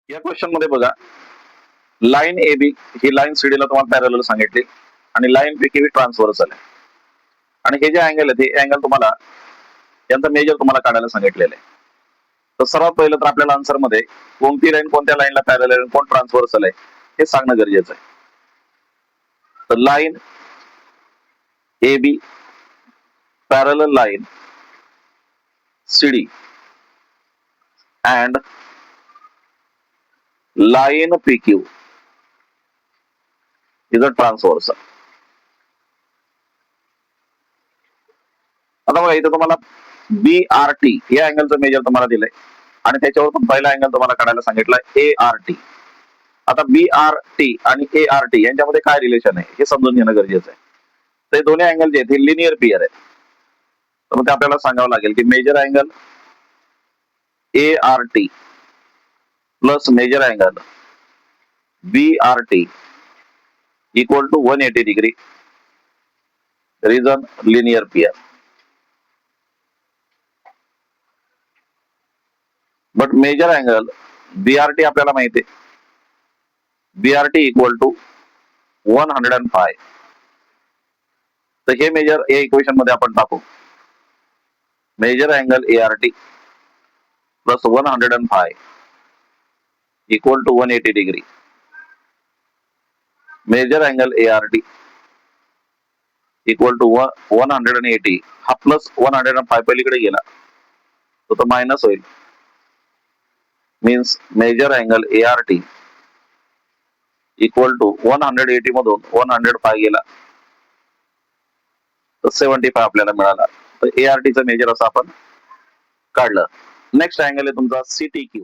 या क्वेश्चन मध्ये बघा, line A B he line सीडीला तुम्हाला पॅरलल सांगितली आणि लाईन पी ट्रान्सव्हर्सल आहे. आणि हे जे अँगल आहे ते अँगल तुम्हाला यांचा मेजर तुम्हाला काढायला सांगितलेलं आहे. तर सर्वात पहिलं तर आपल्याला आन्सर मध्ये कोणती लाईन कोणत्या लाईनला पॅरलल आहे, कोण ट्रान्सव्हर्सल आहे हे सांगणं गरजेचं आहे. तर line A B parallel line CD and line PQ is a transversal. आता बघा इथं तुम्हाला BRT या अँगलचं मेजर तुम्हाला दिलंय आणि त्याच्यावर पहिला अँगल तुम्हाला काढायला सांगितलाय ART. आता BRT आणि ART यांच्यामध्ये काय रिलेशन आहे हे समजून घेणं गरजेचं आहे. ते दोन्ही अँगल जे आहेत हे लिनियर पेअर आहेत. तर मग ते आपल्याला सांगावं लागेल की major angle ART plus major angle BRT equal to 180 degree. There is a linear pair. But major angle BRT आपल्याला माहिती आहे. BRT equal to 105. तर हे मेजर या इक्वेशन मध्ये आपण टाकू. Major angle ART plus 105 equal to 180 degree. Major angle ART equal to 180 हा प्लस 105 पलीकडे गेला तो मायनस होईल. Means major angle ART equal to 180 मधून 105 गेला तर 75 आपल्याला मिळाला. तर ART चं मेजर असं आपण काढलं. नेक्स्ट अँगल आहे तुमचा CTQ.